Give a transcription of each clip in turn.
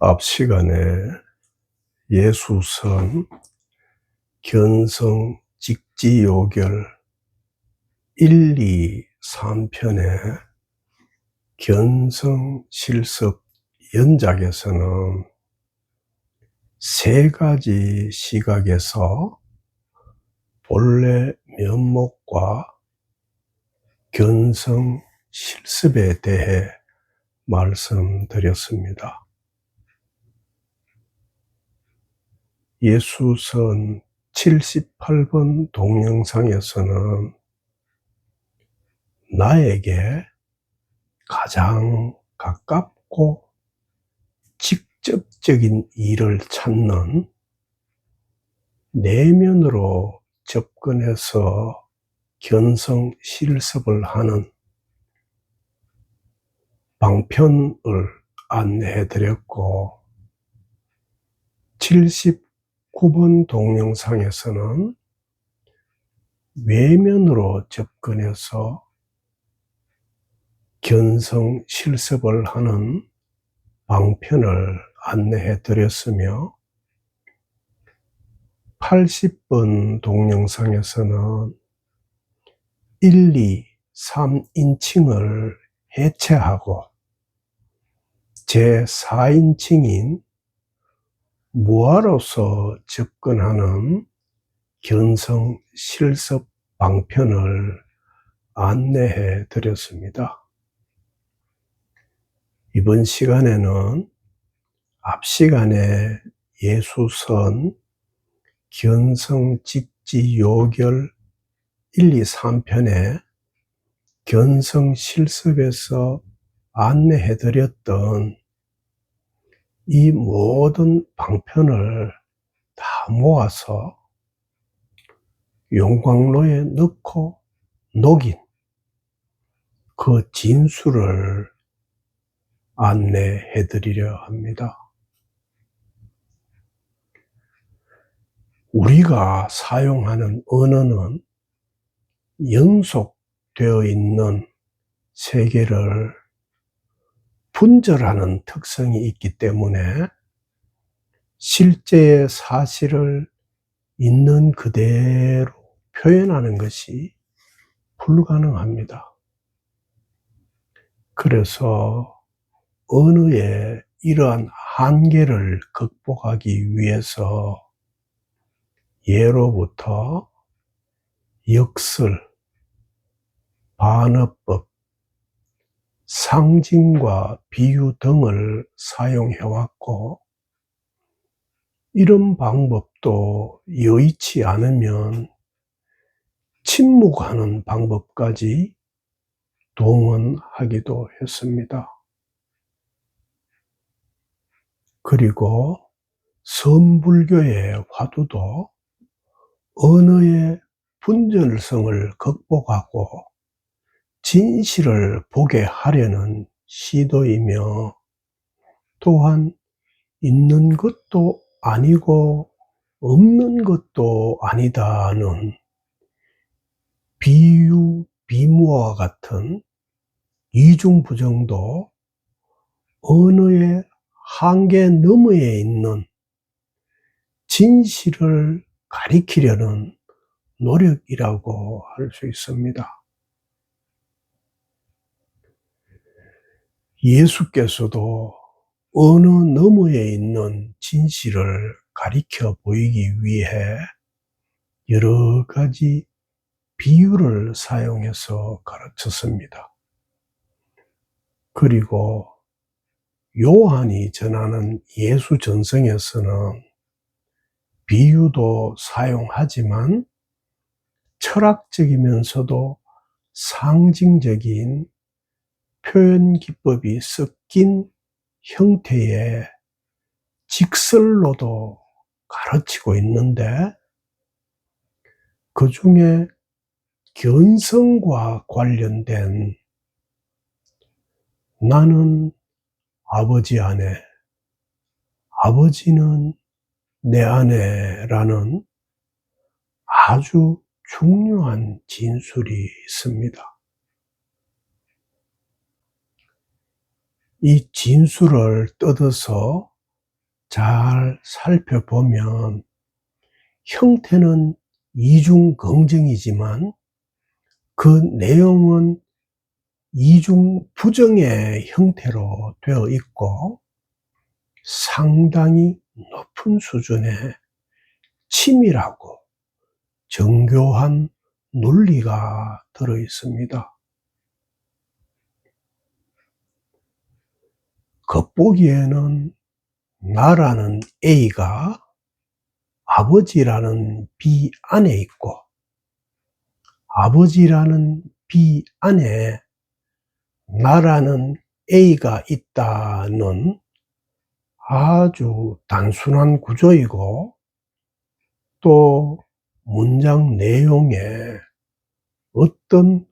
앞 시간에 예수선 견성 직지요결 1, 2, 3편의 견성 실습 연작에서는 세 가지 시각에서 본래 면목과 견성 실습에 대해 말씀드렸습니다. 예수선 78번 동영상에서는 나에게 가장 가깝고 직접적인 일을 찾는 내면으로 접근해서 견성 실습을 하는 방편을 안내해 드렸고, 79번 동영상에서는 외면으로 접근해서 견성 실습을 하는 방편을 안내해 드렸으며, 80번 동영상에서는 1, 2, 3인칭을 해체하고 제4인칭인 무아로서 접근하는 견성 실습 방편을 안내해 드렸습니다. 이번 시간에는 앞 시간에 예수선 견성 직지 요결 1, 2, 3편의 견성 실습에서 안내해 드렸던 이 모든 방편을 다 모아서 용광로에 넣고 녹인 그 진수를 안내해 드리려 합니다. 우리가 사용하는 언어는 연속되어 있는 세계를 분절하는 특성이 있기 때문에 실제의 사실을 있는 그대로 표현하는 것이 불가능합니다. 그래서 언어의 이러한 한계를 극복하기 위해서 예로부터 역설, 반어법, 상징과 비유 등을 사용해왔고, 이런 방법도 여의치 않으면 침묵하는 방법까지 동원하기도 했습니다. 그리고 선불교의 화두도 언어의 분절성을 극복하고 진실을 보게 하려는 시도이며, 또한 있는 것도 아니고 없는 것도 아니다는 비유, 비무와 같은 이중부정도 언어의 한계 너머에 있는 진실을 가리키려는 노력이라고 할 수 있습니다. 예수께서도 어느 너머에 있는 진실을 가리켜 보이기 위해 여러 가지 비유를 사용해서 가르쳤습니다. 그리고 요한이 전하는 예수 전성에서는 비유도 사용하지만 철학적이면서도 상징적인 표현 기법이 섞인 형태의 직설로도 가르치고 있는데, 그 중에 견성과 관련된 나는 아버지 안에, 아버지는 내 안에라는 아주 중요한 진술이 있습니다. 이 진술을 뜯어서 잘 살펴보면 형태는 이중 긍정이지만 그 내용은 이중 부정의 형태로 되어 있고 상당히 높은 수준의 치밀하고 정교한 논리가 들어 있습니다. 겉보기에는 나라는 A가 아버지라는 B 안에 있고 아버지라는 B 안에 나라는 A가 있다는 아주 단순한 구조이고 또 문장 내용에 어떤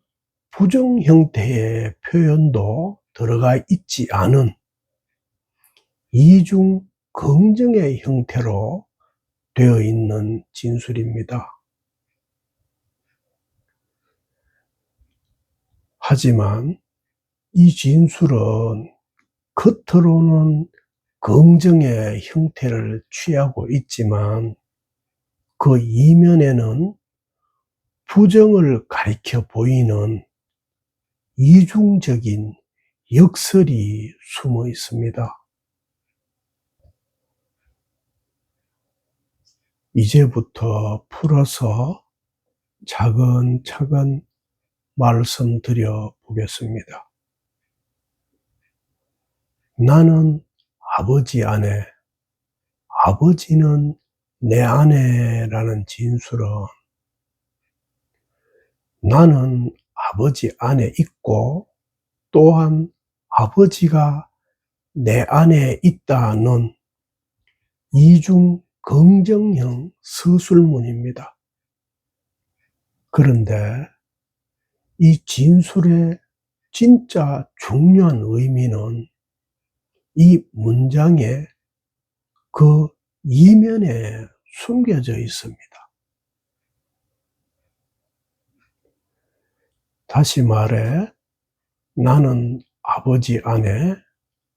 부정 형태의 표현도 들어가 있지 않은 이중 긍정의 형태로 되어 있는 진술입니다. 하지만 이 진술은 겉으로는 긍정의 형태를 취하고 있지만 그 이면에는 부정을 가리켜 보이는 이중적인 역설이 숨어 있습니다. 이제부터 풀어서 차근차근 말씀드려 보겠습니다. 나는 아버지 안에, 아버지는 내 안에라는 진술은 나는 아버지 안에 있고 또한 아버지가 내 안에 있다는 이중 긍정형 서술문입니다. 그런데 이 진술의 진짜 중요한 의미는 이 문장의 그 이면에 숨겨져 있습니다. 다시 말해, 나는 아버지 안에,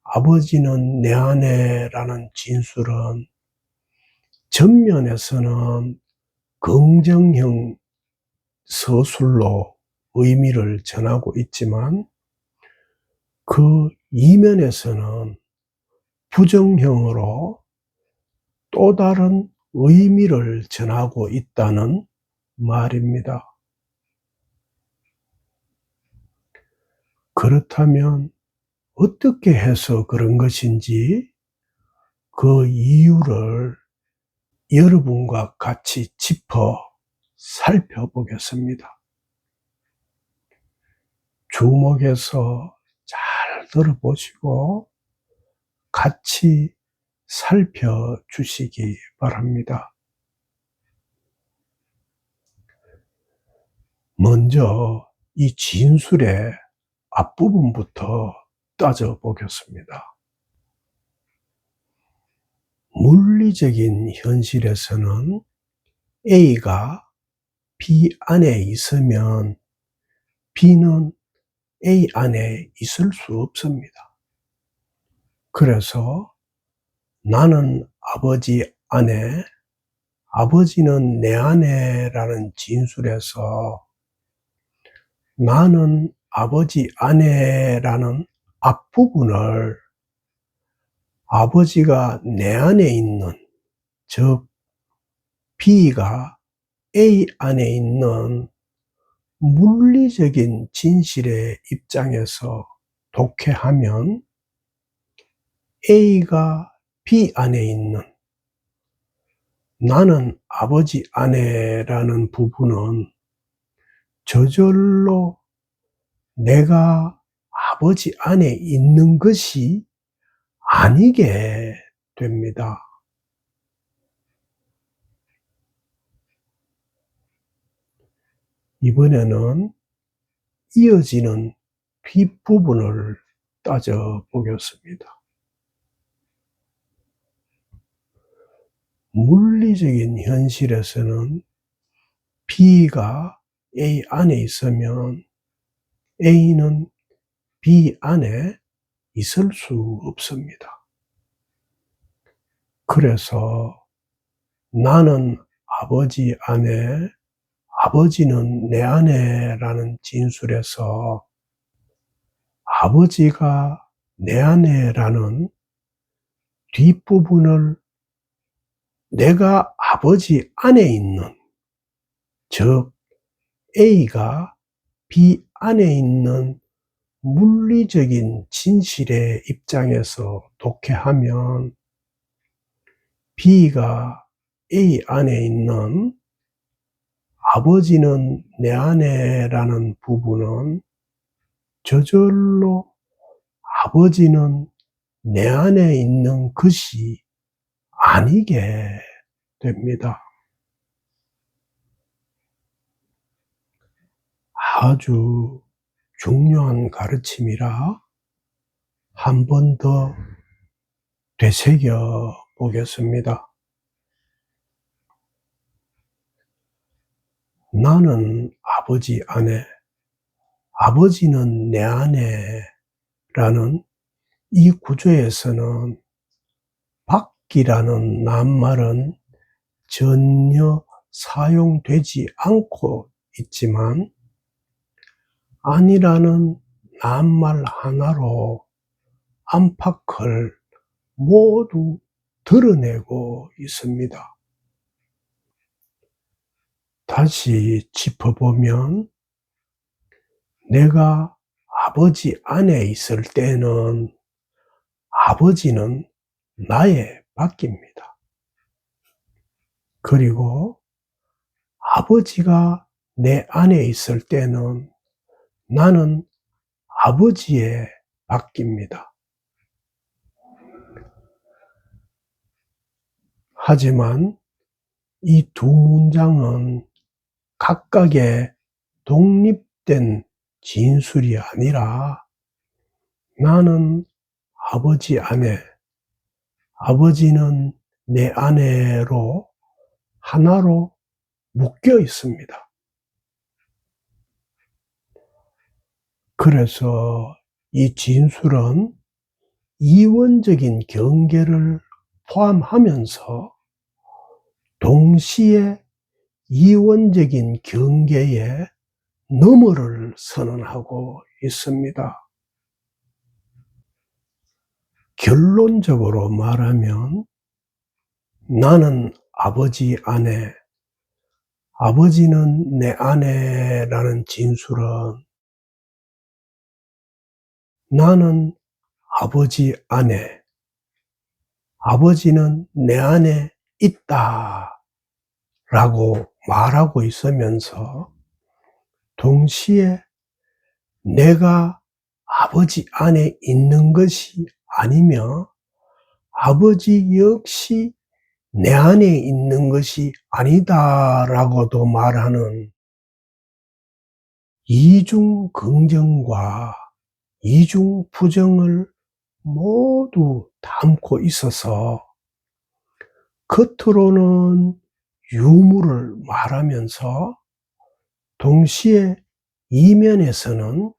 아버지는 내 안에라는 진술은 전면에서는 긍정형 서술로 의미를 전하고 있지만 그 이면에서는 부정형으로 또 다른 의미를 전하고 있다는 말입니다. 그렇다면 어떻게 해서 그런 것인지 그 이유를 여러분과 같이 짚어 살펴보겠습니다. 주목해서 잘 들어보시고 같이 살펴주시기 바랍니다. 먼저 이 진술의 앞부분부터 따져보겠습니다. 물리적인 현실에서는 A가 B 안에 있으면 B는 A 안에 있을 수 없습니다. 그래서 나는 아버지 안에, 아버지는 내 안에라는 진술에서 나는 아버지 안에라는 앞부분을 아버지가 내 안에 있는, 즉 B가 A 안에 있는 물리적인 진실의 입장에서 독해하면 A가 B 안에 있는 나는 아버지 안에라는 부분은 저절로 내가 아버지 안에 있는 것이 아니게 됩니다. 이번에는 이어지는 뒷부분을 따져보겠습니다. 물리적인 현실에서는 B가 A 안에 있으면 A는 B 안에 있을 수 없습니다. 그래서 나는 아버지 안에, 아버지는 내 안에라는 진술에서 아버지가 내 안에라는 뒷부분을 내가 아버지 안에 있는, 즉 A가 B 안에 있는 물리적인 진실의 입장에서 독해하면 B가 A 안에 있는 아버지는 내 안에라는 부분은 저절로 아버지는 내 안에 있는 것이 아니게 됩니다. 아주 중요한 가르침이라 한 번 더 되새겨 보겠습니다. 나는 아버지 안에, 아버지는 내 안에 라는 이 구조에서는 밖이라는 낱말은 전혀 사용되지 않고 있지만 안이라는 낱말 하나로 안팎을 모두 드러내고 있습니다. 다시 짚어보면 내가 아버지 안에 있을 때는 아버지는 나의 밖입니다. 그리고 아버지가 내 안에 있을 때는 나는 아버지의 밖입니다. 하지만 이 두 문장은 각각의 독립된 진술이 아니라 나는 아버지 안에, 아버지는 내 안에로 하나로 묶여 있습니다. 그래서 이 진술은 이원적인 경계를 포함하면서 동시에 이원적인 경계의 너머를 선언하고 있습니다. 결론적으로 말하면 나는 아버지 안에, 아버지는 내 안에라는 진술은 나는 아버지 안에, 아버지는 내 안에 있다 라고 말하고 있으면서 동시에 내가 아버지 안에 있는 것이 아니며 아버지 역시 내 안에 있는 것이 아니다라고도 말하는 이중 긍정과 이중 부정을 모두 담고 있어서 겉으로는 유무를 말하면서 동시에 이면에서는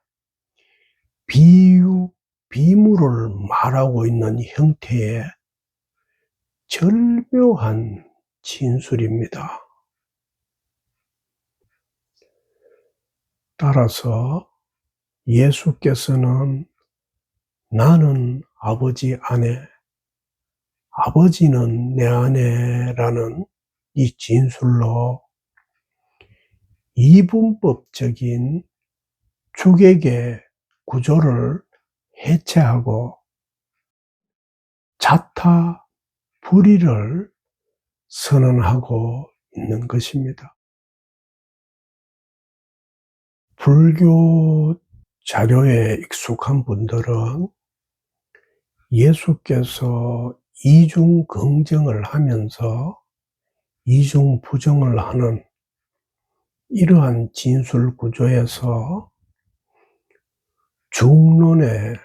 비유, 비무를 말하고 있는 형태의 절묘한 진술입니다. 따라서 예수께서는 나는 아버지 안에, 아버지는 내 안에라는 이 진술로 이분법적인 주객의 구조를 해체하고 자타 불의를 선언하고 있는 것입니다. 불교 자료에 익숙한 분들은 예수께서 이중 긍정을 하면서 이중 부정을 하는 이러한 진술 구조에서 중론의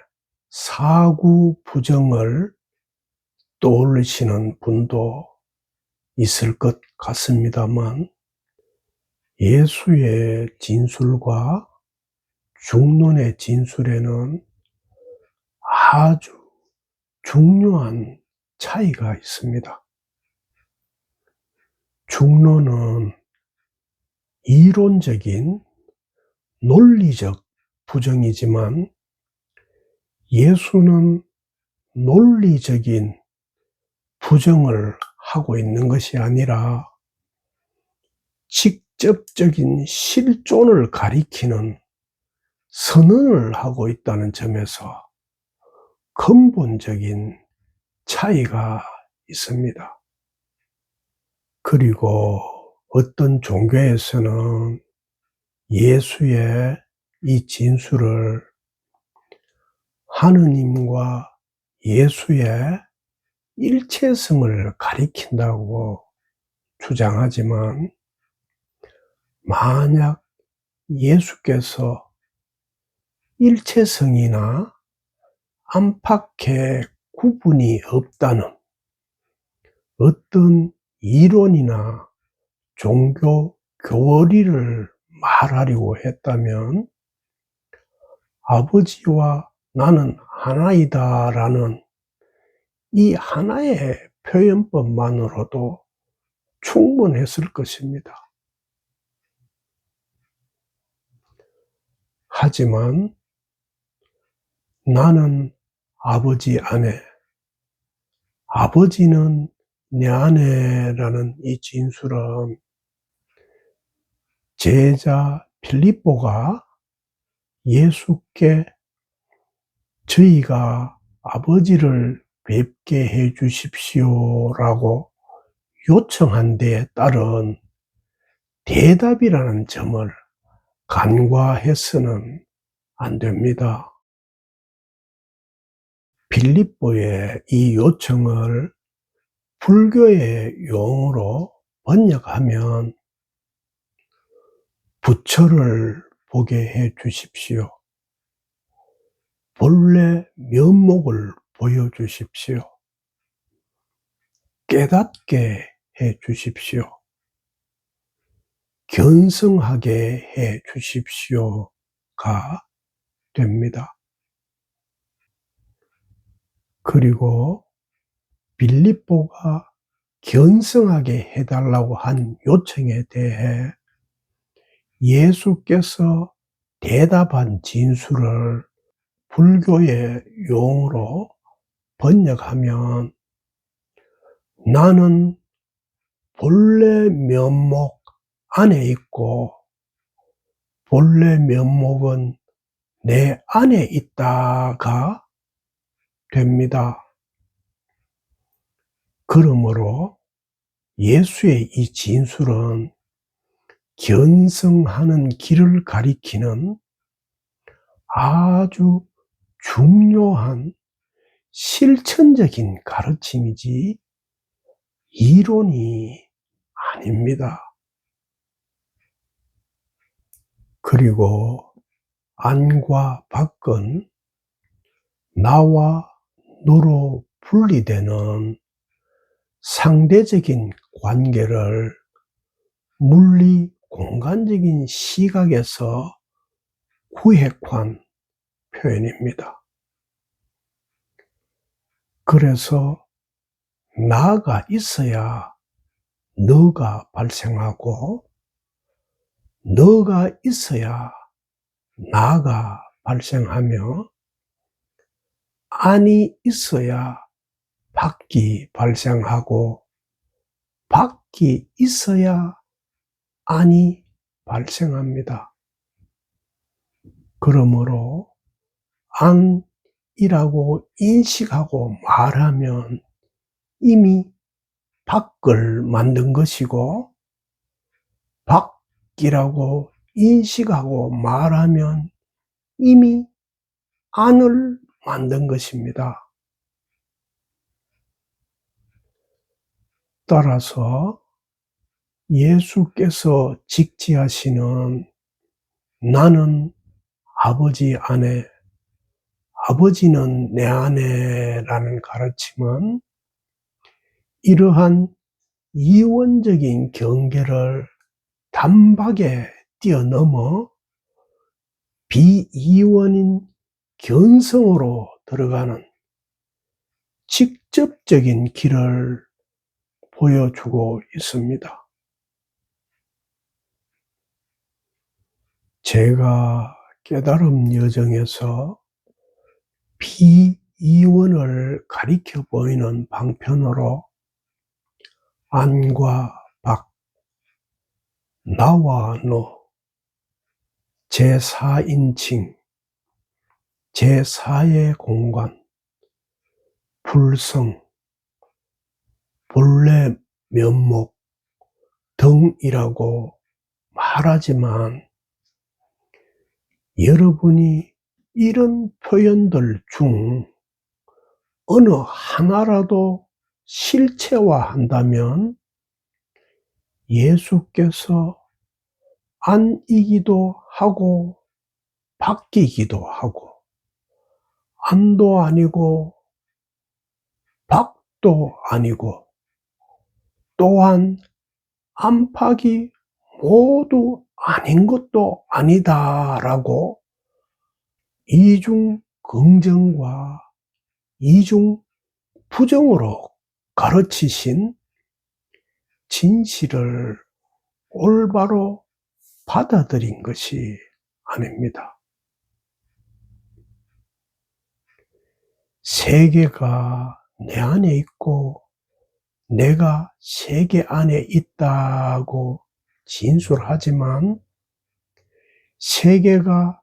사구 부정을 떠올리시는 분도 있을 것 같습니다만 예수의 진술과 중론의 진술에는 아주 중요한 차이가 있습니다. 중론은 이론적인 논리적 부정이지만 예수는 논리적인 부정을 하고 있는 것이 아니라 직접적인 실존을 가리키는 선언을 하고 있다는 점에서 근본적인 차이가 있습니다. 그리고 어떤 종교에서는 예수의 이 진술을 하느님과 예수의 일체성을 가리킨다고 주장하지만 만약 예수께서 일체성이나 안팎의 구분이 없다는 어떤 이론이나 종교 교리를 말하려고 했다면 아버지와 나는 하나이다 라는 이 하나의 표현법만으로도 충분했을 것입니다. 하지만 나는 아버지 안에, 아버지는 내 안에라는 이 진술은 제자 빌립보가 예수께 저희가 아버지를 뵙게 해 주십시오라고 요청한 데에 따른 대답이라는 점을 간과해서는 안 됩니다. 빌립보의 이 요청을 불교의 용어로 번역하면 부처를 보게 해 주십시오. 본래 면목을 보여주십시오. 깨닫게 해 주십시오. 견성하게 해 주십시오가 됩니다. 그리고 빌립보가 견성하게 해달라고 한 요청에 대해 예수께서 대답한 진술을 불교의 용어로 번역하면 나는 본래 면목 안에 있고 본래 면목은 내 안에 있다가 됩니다. 그러므로 예수의 이 진술은 견성하는 길을 가리키는 아주 중요한 실천적인 가르침이지 이론이 아닙니다. 그리고 안과 밖은 나와 너로 분리되는 상대적인 관계를 물리 공간적인 시각에서 구획한 표현입니다. 그래서 나가 있어야 너가 발생하고 너가 있어야 나가 발생하며 안이 있어야 밖이 발생하고 밖이 있어야 안이 발생합니다. 그러므로 안이라고 인식하고 말하면 이미 밖을 만든 것이고 밖이라고 인식하고 말하면 이미 안을 만든 것입니다. 따라서 예수께서 직지하시는 나는 아버지 안에, 아버지는 내 안에 라는 가르침은 이러한 이원적인 경계를 단박에 뛰어넘어 비이원인 견성으로 들어가는 직접적인 길을 보여주고 있습니다. 제가 깨달음 여정에서 비이원을 가리켜 보이는 방편으로 안과 밖, 나와 너, 제4인칭, 제4의 공간, 불성, 본래 면목 등이라고 말하지만 여러분이 이런 표현들 중 어느 하나라도 실체화한다면 예수께서 안이기도 하고 바뀌기도 하고 안도 아니고 밖도 아니고 또한 안팎이 모두 아닌 것도 아니다라고 이중 긍정과 이중 부정으로 가르치신 진실을 올바로 받아들인 것이 아닙니다. 세계가 내 안에 있고 내가 세계 안에 있다고 진술하지만 세계가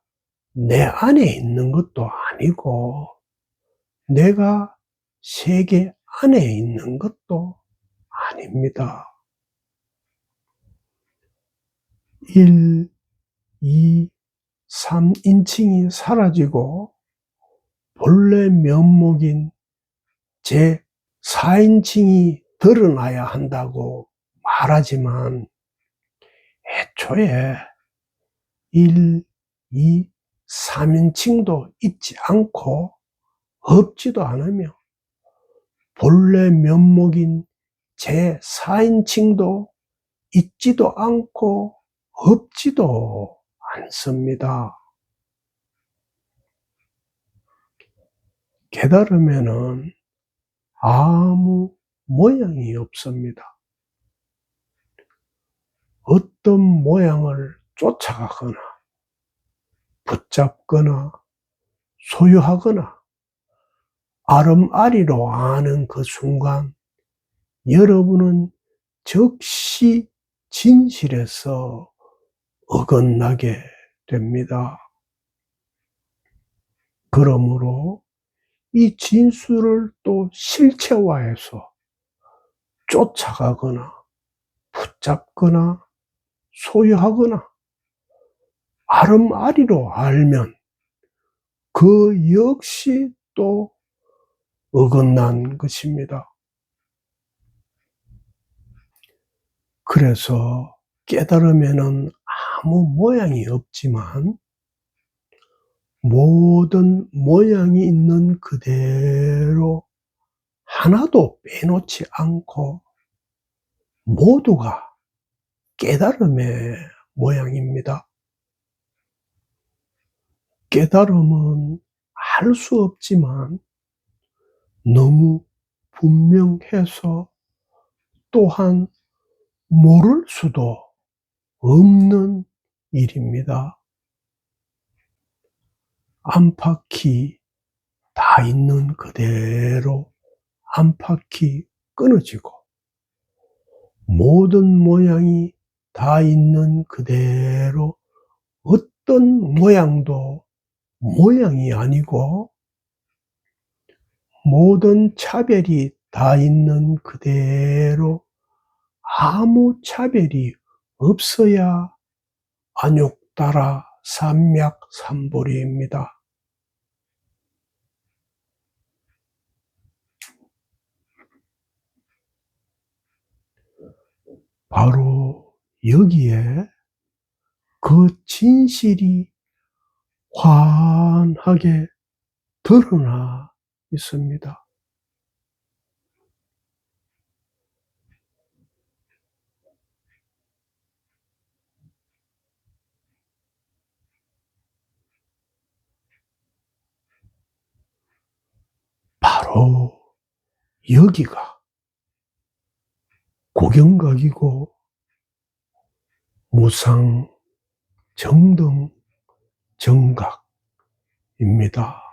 내 안에 있는 것도 아니고 내가 세계 안에 있는 것도 아닙니다. 1, 2, 3인칭이 사라지고 본래 면목인 제 4인칭이 드러나야 한다고 말하지만 애초에 1, 2, 3인칭도 있지 않고 없지도 않으며 본래 면목인 제 4인칭도 있지도 않고 없지도 않습니다. 깨달으면은 아무 모양이 없습니다. 어떤 모양을 쫓아가거나 붙잡거나 소유하거나 아름아리로 아는 그 순간 여러분은 즉시 진실에서 어긋나게 됩니다. 그러므로 이 진술을 또 실체화해서 쫓아가거나 붙잡거나 소유하거나 아름아리로 알면 그 역시 또 어긋난 것입니다. 그래서 깨달으면은 아무 모양이 없지만 모든 모양이 있는 그대로 하나도 빼놓지 않고 모두가 깨달음의 모양입니다. 깨달음은 알 수 없지만 너무 분명해서 또한 모를 수도 없는 일입니다. 안팎이 다 있는 그대로 안팎이 끊어지고 모든 모양이 다 있는 그대로 어떤 모양도 모양이 아니고 모든 차별이 다 있는 그대로 아무 차별이 없어야 안욕따라 삼맥삼보리입니다. 바로 여기에 그 진실이 환하게 드러나 있습니다. 바로 여기가 고경각이고 무상, 정등, 정각입니다.